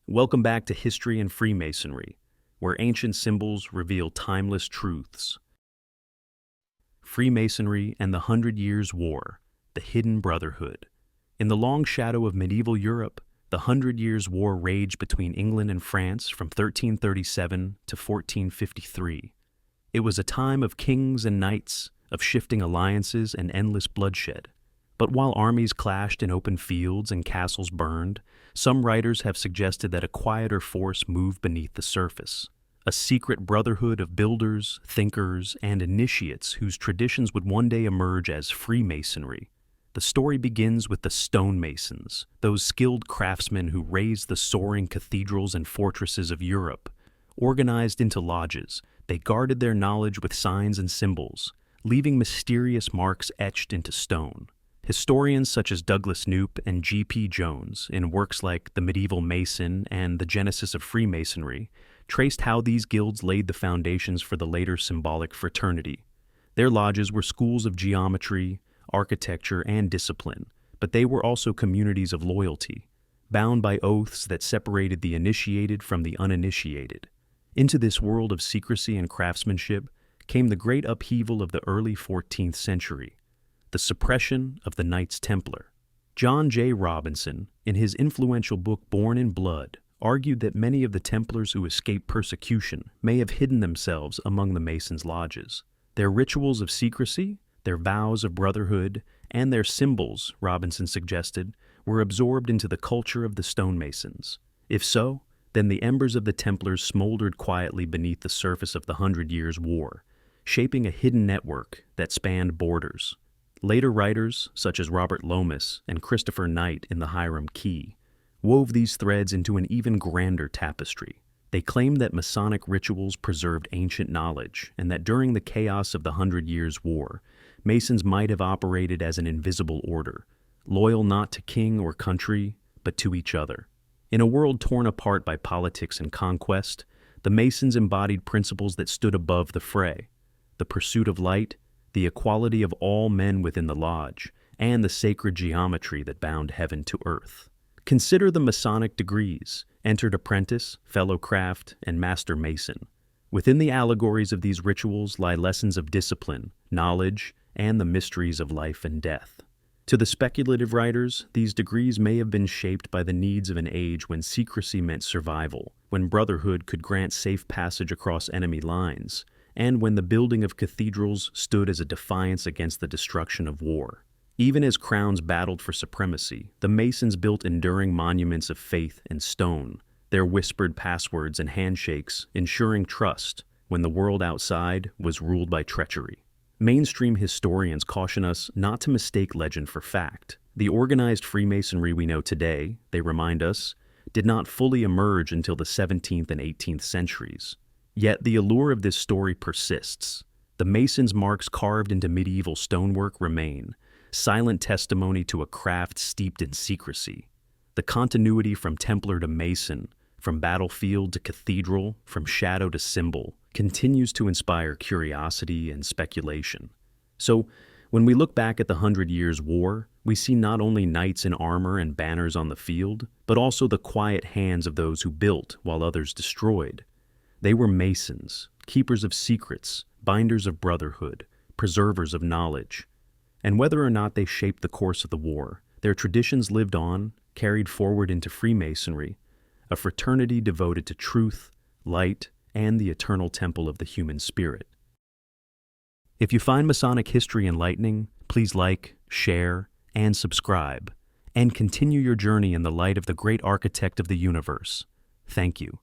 Welcome back to History and Freemasonry, where ancient symbols reveal timeless truths. Freemasonry and the 100 Years' War, the hidden brotherhood. In the long shadow of medieval Europe, the 100 Years' War raged between England and France from 1337 to 1453. It was a time of kings and knights, of shifting alliances and endless bloodshed. But while armies clashed in open fields and castles burned, some writers have suggested that a quieter force moved beneath the surface. A secret brotherhood of builders, thinkers, and initiates whose traditions would one day emerge as Freemasonry. The story begins with the stonemasons, those skilled craftsmen who raised the soaring cathedrals and fortresses of Europe. Organized into lodges, they guarded their knowledge with signs and symbols, leaving mysterious marks etched into stone. Historians such as Douglas Knoop and G. Jones, in works like The Medieval Mason and The Genesis of Freemasonry, traced how these guilds laid the foundations for the later symbolic fraternity. Their lodges were schools of geometry, architecture, and discipline, but they were also communities of loyalty, bound by oaths that separated the initiated from the uninitiated. Into this world of secrecy and craftsmanship came the great upheaval of the early 14th century, the suppression of the Knights Templar. John J. Robinson, in his influential book Born in Blood, argued that many of the Templars who escaped persecution may have hidden themselves among the Masons' lodges. Their rituals of secrecy, their vows of brotherhood, and their symbols, Robinson suggested, were absorbed into the culture of the stonemasons. If so, then the embers of the Templars smoldered quietly beneath the surface of the 100 Years' War, shaping a hidden network that spanned borders. Later writers, such as Robert Lomas and Christopher Knight in the Hiram Key, wove these threads into an even grander tapestry. They claimed that Masonic rituals preserved ancient knowledge, and that during the chaos of the 100 Years' War, Masons might have operated as an invisible order, loyal not to king or country, but to each other. In a world torn apart by politics and conquest, the Masons embodied principles that stood above the fray: the pursuit of light, the equality of all men within the lodge, and the sacred geometry that bound heaven to earth. Consider the Masonic degrees: entered apprentice, fellow craft, and master mason. Within the allegories of these rituals lie lessons of discipline, knowledge, and the mysteries of life and death. To the speculative writers, these degrees may have been shaped by the needs of an age when secrecy meant survival, when brotherhood could grant safe passage across enemy lines, and when the building of cathedrals stood as a defiance against the destruction of war. Even as crowns battled for supremacy, the Masons built enduring monuments of faith and stone, their whispered passwords and handshakes ensuring trust when the world outside was ruled by treachery. Mainstream historians caution us not to mistake legend for fact. The organized Freemasonry we know today, they remind us, did not fully emerge until the 17th and 18th centuries. Yet the allure of this story persists. The Masons' marks carved into medieval stonework remain, silent testimony to a craft steeped in secrecy. The continuity from Templar to Mason, from battlefield to cathedral, from shadow to symbol, continues to inspire curiosity and speculation. So, when we look back at the 100 Years' War, we see not only knights in armor and banners on the field, but also the quiet hands of those who built while others destroyed. They were Masons, keepers of secrets, binders of brotherhood, preservers of knowledge. And whether or not they shaped the course of the war, their traditions lived on, carried forward into Freemasonry, a fraternity devoted to truth, light, and the eternal temple of the human spirit. If you find Masonic history enlightening, please like, share, and subscribe, and continue your journey in the light of the great architect of the universe. Thank you.